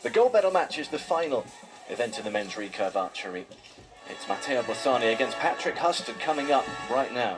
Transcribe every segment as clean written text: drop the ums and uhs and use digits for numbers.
The gold medal match is the final event in the men's recurve archery. It's Matteo Borsani against Patrick Huston coming up right now.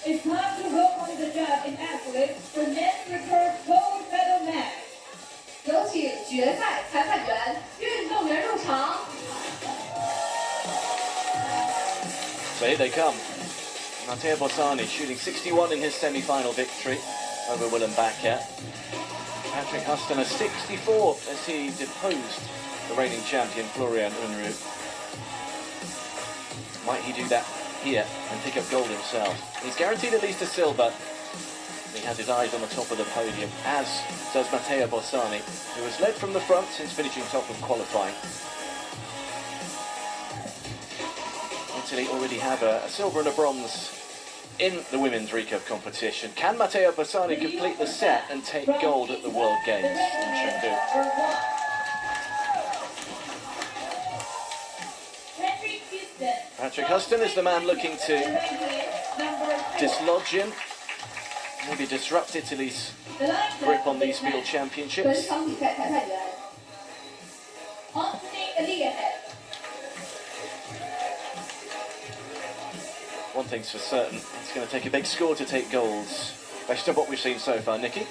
It's time to welcome the judge in athletics for men's recurve gold medal match. 有请决赛裁判员、运动员入场。 So here they come. Matteo Borsani shooting 61 in his semi-final victory over Willem Bakker. Patrick Huston a 64 as he deposed the reigning champion Florian Unruh. Might he do that here and pick up gold himself? He's guaranteed at least a silver. He has his eyes on the top of the podium, as does Matteo Borsani, who has led from the front since finishing top of qualifying. Italy already have a silver and a bronze in the women's recurve competition. Can Matteo Borsani complete the set and take gold at the World Games in Chengdu? Patrick Huston is the man looking to dislodge him, maybe disrupt Italy's grip on these field championships. One thing's for certain, it's going to take a big score to take golds, based on what we've seen so far. Nikki?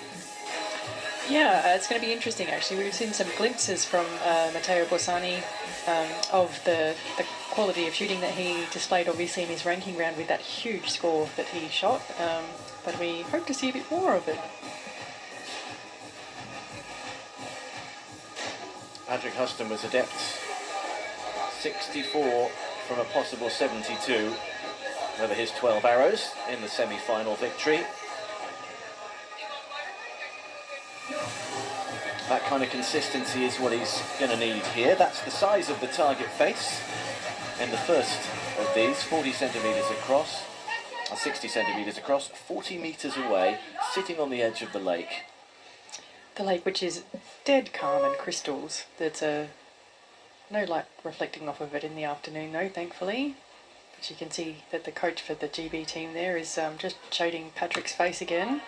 Yeah, it's going to be interesting actually. We've seen some glimpses from Matteo Borsani of the quality of shooting that he displayed obviously in his ranking round with that huge score that he shot, but we hope to see a bit more of it. Patrick Huston was adept 64 from a possible 72 over his 12 arrows in the semi-final victory. That kind of consistency is what he's going to need here. That's the size of the target face. In the first of these, 40 centimetres across, or 60 centimetres across, 40 metres away, sitting on the edge of the lake. The lake, which is dead calm and crystals. There's no light reflecting off of it in the afternoon though, thankfully. But you can see that the coach for the GB team there is just shading Patrick's face again.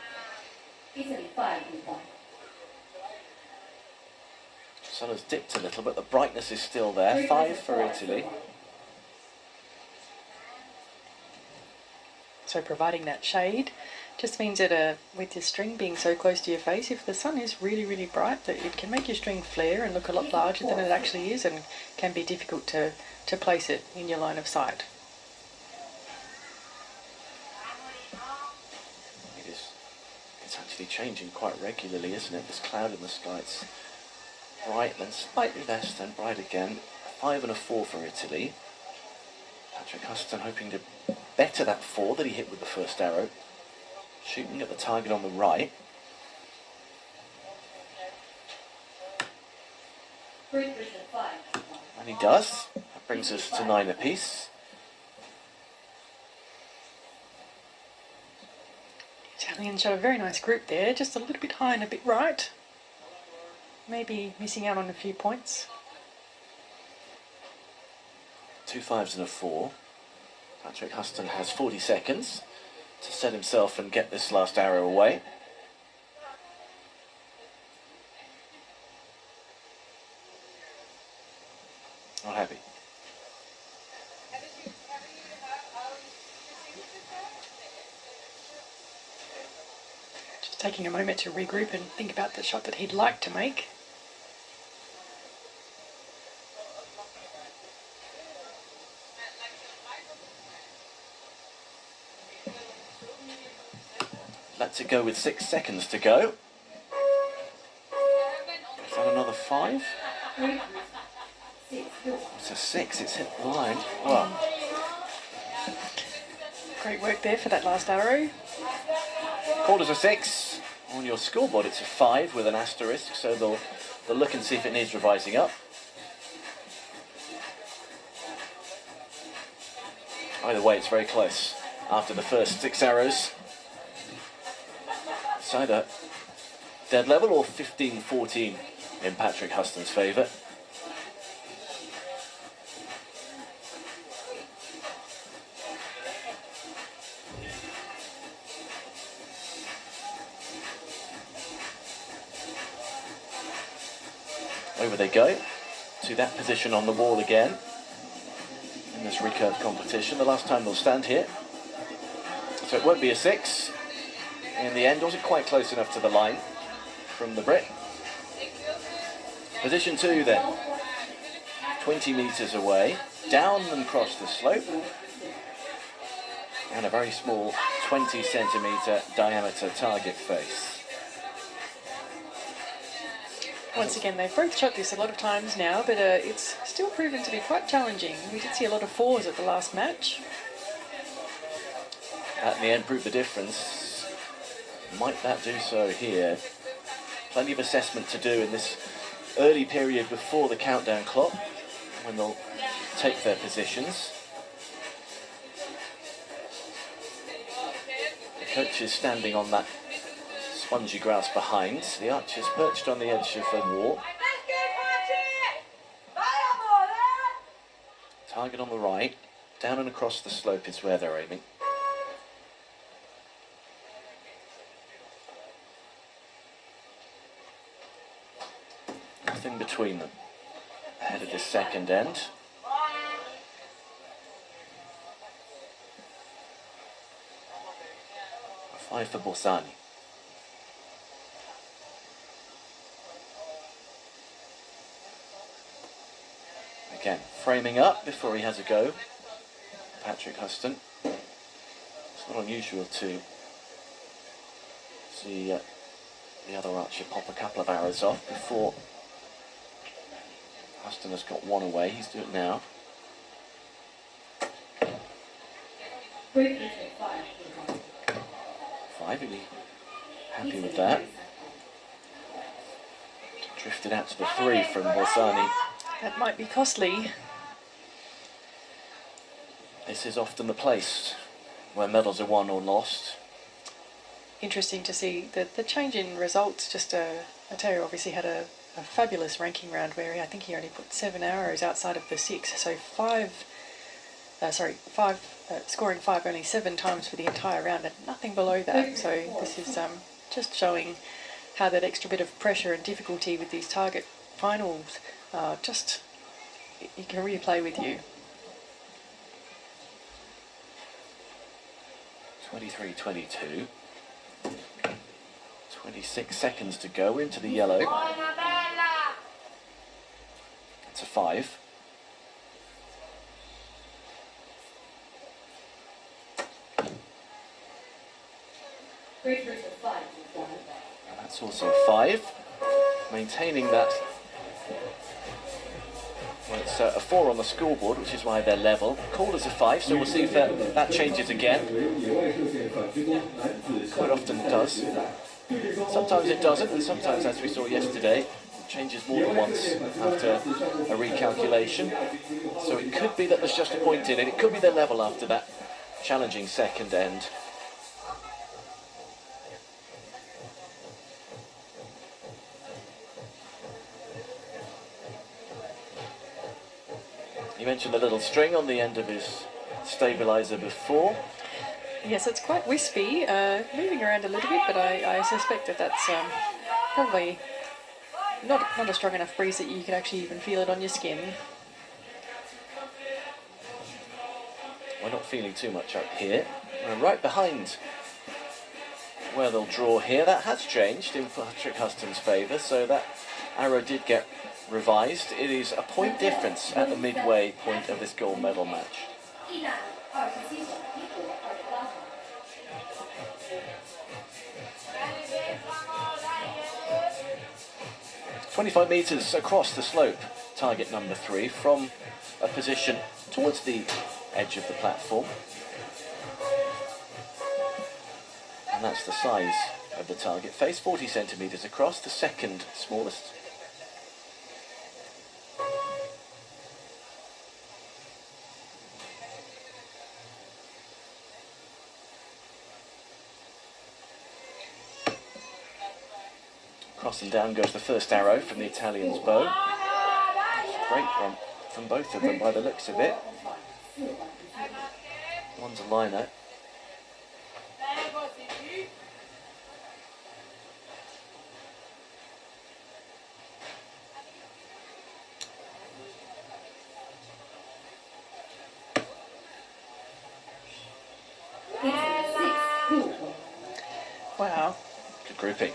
Sun has dipped a little, but the brightness is still there. 5 for Italy. So providing that shade just means that with your string being so close to your face, if the sun is really, really bright, that it can make your string flare and look a lot larger than it actually is, and can be difficult to place it in your line of sight. It's actually changing quite regularly, isn't it? This cloud in the sky, it's bright, then slightly less, then bright again. 5 and a 4 for Italy. Patrick Huston hoping to better that 4 that he hit with the first arrow. Shooting at the target on the right. And he does. That brings us to 9 apiece. Italians shot a very nice group there, just a little bit high and a bit right. Maybe missing out on a few points. 2 5s and a 4. Patrick Huston has 40 seconds to set himself and get this last arrow away. Not happy. Just taking a moment to regroup and think about the shot that he'd like to make. Let's go with 6 seconds to go. Is that another 5? It's a 6, it's hit the line. Wow. Great work there for that last arrow. Quarters a 6. On your scoreboard it's a 5 with an asterisk, so they'll look and see if it needs revising up. Either way, it's very close. After the first 6 arrows, it's either dead level or 15-14 in Patrick Huston's favour. over they go to that position on the wall again in this recurve competition. The last time they'll stand here. So it won't be a 6. In the end, wasn't quite close enough to the line from the Brit. Position 2 then, 20 metres away, down and across the slope, and a very small 20 centimetre diameter target face. Once again, they've both shot this a lot of times now, but it's still proven to be quite challenging. We did see a lot of 4s at the last match. That in the end proved the difference. Might that do so here? Plenty of assessment to do in this early period before the countdown clock, when they'll take their positions. The coach is standing on that spongy grass behind. The archers perched on the edge of the wall. Target on the right. Down and across the slope is where they're aiming. Nothing between them. Ahead of this second end. A 5 for Borsani. Again, framing up before he has a go. Patrick Huston. It's not unusual to see the other archer pop a couple of arrows off before Huston has got one away. He's doing it now. 5, he'll be happy with that. Drifted out to the 3 from Borsani. That might be costly. This is often the place where medals are won or lost. Interesting to see the change in results. Just Matteo obviously had a fabulous ranking round where I think he only put 7 arrows outside of the 6. So scoring 5 only 7 times for the entire round and nothing below that. So this is just showing how that extra bit of pressure and difficulty with these target finals you can really play with you. 23-22. 26 seconds to go into the yellow. It's a 5. Great versus 5. And that's also a 5. Maintaining that. Well, it's a 4 on the scoreboard, which is why they're level. Called as a 5, so we'll see if that changes again. Quite often it does. Sometimes it doesn't, and sometimes, as we saw yesterday, it changes more than once after a recalculation. So it could be that there's just a point in it. It could be they're level after that challenging second end. You mentioned the little string on the end of his stabilizer before. Yes, it's quite wispy, moving around a little bit, but I suspect that's probably not a strong enough breeze that you can actually even feel it on your skin. We're not feeling too much up here. And right behind where they'll draw here, that has changed in Patrick Huston's favour, so that arrow did get revised. It is a point difference at the midway point of this gold medal match. 25 metres across the slope, target number 3, from a position towards the edge of the platform. And that's the size of the target face, 40 centimetres across, the second smallest. Cross and down goes the first arrow from the Italian's bow. Great one from both of them by the looks of it. One's a liner. Wow. Good grouping.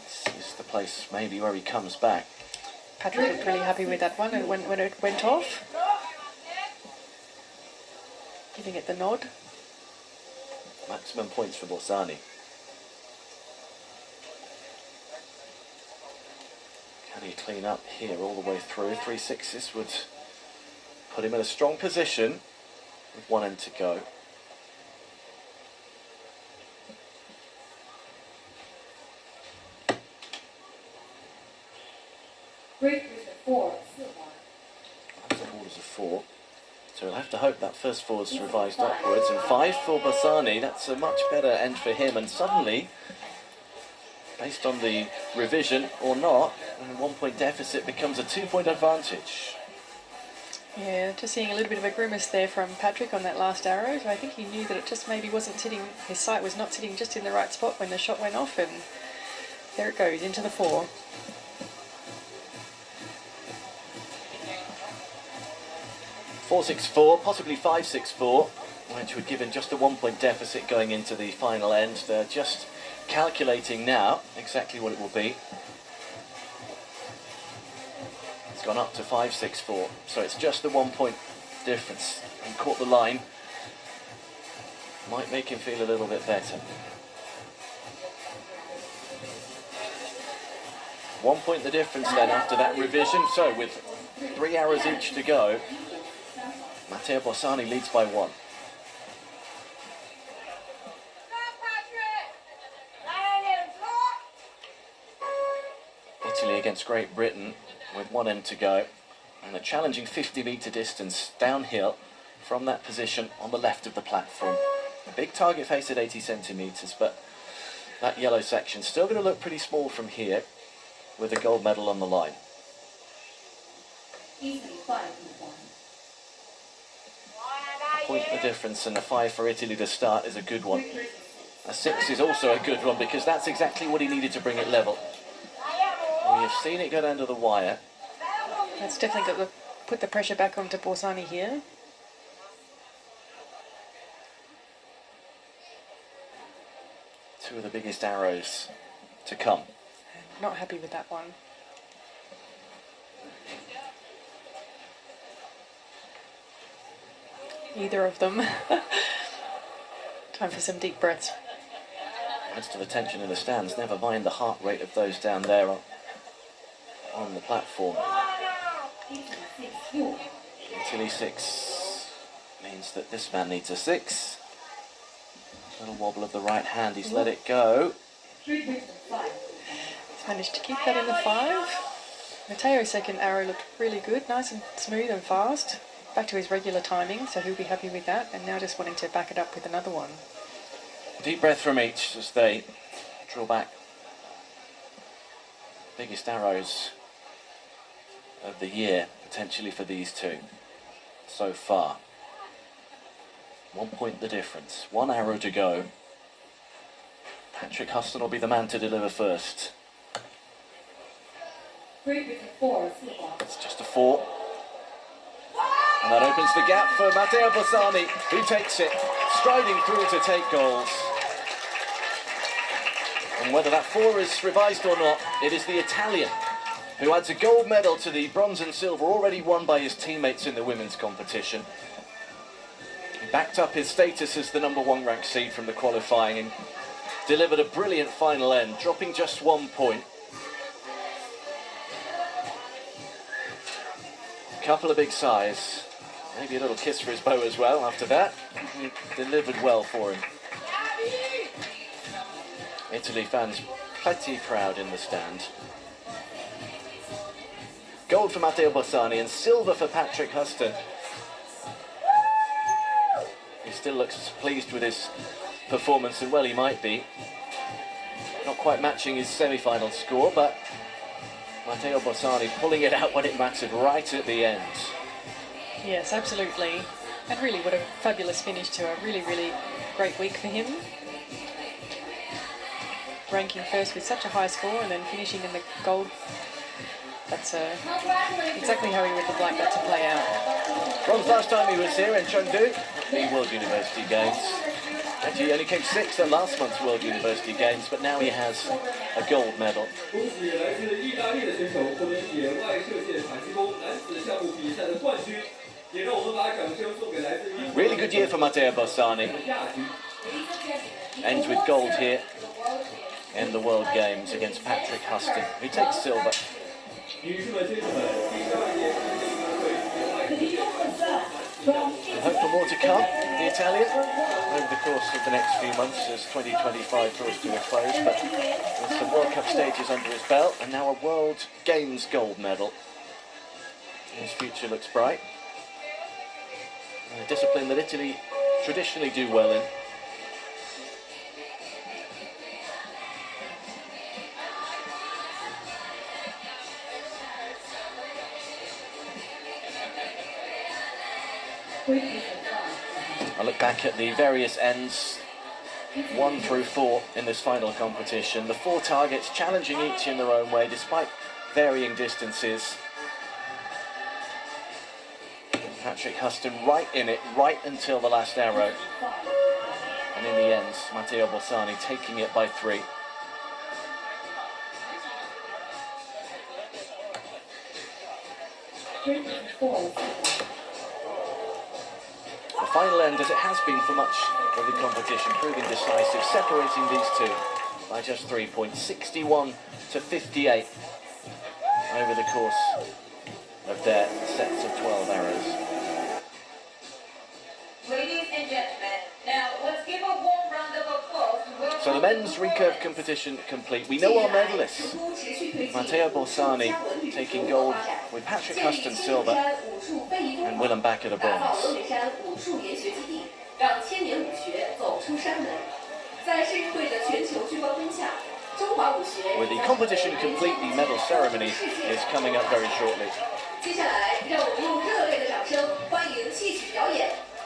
This is the place maybe where he comes back. Patrick looked really happy with that one, and when it went off, giving it the nod. Maximum points for Borsani. Can he clean up here all the way through? 3 sixes would put him in a strong position with one end to go. Break with the 4, 4 That's the orders of 4. So we'll have to hope that first four's revised upwards. And 5 for Borsani, that's a much better end for him. And suddenly, based on the revision or not, a 1 point deficit becomes a 2 point advantage. Yeah, just seeing a little bit of a grimace there from Patrick on that last arrow. So I think he knew that it just maybe wasn't sitting, his sight was not sitting just in the right spot when the shot went off, and there it goes, into the 4. .464, possibly 564, which would give him just a 1 point deficit going into the final end. They're just calculating now exactly what it will be. It's gone up to 564, so it's just the 1 point difference. And caught the line. Might make him feel a little bit better. 1 point the difference then after that revision. So with 3 arrows each to go, Matteo Borsani leads by 1. Italy against Great Britain with 1 end to go, and a challenging 50-metre distance downhill from that position on the left of the platform. A big target face at 80 centimetres, but that yellow section still going to look pretty small from here with a gold medal on the line. Easily 5 1. Point the difference, and a 5 for Italy to start is a good one. A 6 is also a good one because that's exactly what he needed to bring it level. We have seen it go down to the wire. That's definitely got to put the pressure back onto Borsani here. Two of the biggest arrows to come. Not happy with that one. Either of them. Time for some deep breaths. Adds to the tension in the stands, never mind the heart rate of those down there on the platform. Italy 6 means that this man needs a 6. Little wobble of the right hand, he's let it go. He's managed to keep that in the 5. Matteo's second arrow looked really good, nice and smooth and fast. Back to his regular timing, so he'll be happy with that. And now just wanting to back it up with another one. Deep breath from each as they draw back. Biggest arrows of the year, potentially for these two, so far. 1 point the difference. 1 arrow to go. Patrick Huston will be the man to deliver first. It's just a 4. And that opens the gap for Matteo Borsani, who takes it, striding through to take goals. And whether that 4 is revised or not, it is the Italian who adds a gold medal to the bronze and silver already won by his teammates in the women's competition. He backed up his status as the #1 ranked seed from the qualifying and delivered a brilliant final end, dropping just 1 point. A couple of big sighs. Maybe a little kiss for his bow as well after that. He delivered well for him. Italy fans plenty proud in the stand. Gold for Matteo Borsani and silver for Patrick Huston. He still looks pleased with his performance, and well he might be. Not quite matching his semi-final score, but Matteo Borsani pulling it out when it mattered right at the end. Yes, absolutely. And really what a fabulous finish to a really, really great week for him. Ranking first with such a high score and then finishing in the gold. That's exactly how he would have liked that to play out. Bronze last time he was here in Chengdu, the World University Games. Actually, he only came sixth at last month's World University Games, but now he has a gold medal. 恭喜来自意大利的选手获得野外射线反击弓男子项目比赛的冠军，也让我们把掌声送给来自英国 Really good year for Matteo Borsani. 亚军。 Ends with gold here in the World Games against Patrick Huston, who takes silver. 女士们、先生们，第12届世界运动会野外射线反击弓。 We hope for more to come, the Italian, over the course of the next few months as 2025 draws to a close, but with some World Cup stages under his belt and now a World Games gold medal. His future looks bright. A discipline that Italy traditionally do well in. I look back at the various ends, 1 through 4 in this final competition. The 4 targets challenging each in their own way despite varying distances. Patrick Huston right in it, right until the last arrow. And in the end, Matteo Borsani taking it by 3. The final end, as it has been for much of the competition, proving decisive, separating these two by just 3 points, 61 to 58 over the course of their sets of 12 arrows. Ladies and gentlemen, now let's give a warm round of applause to welcome So the men's recurve competition complete. We know our medalists. Matteo Borsani taking gold with Patrick Huston silver and Willem Bakker the bronze. 让千年武学走出山门。在世运会的全球聚光灯下，中华武学 With the competition complete, the medal ceremony is coming up very shortly. 接下来，让我们用热烈的掌声欢迎戏曲表演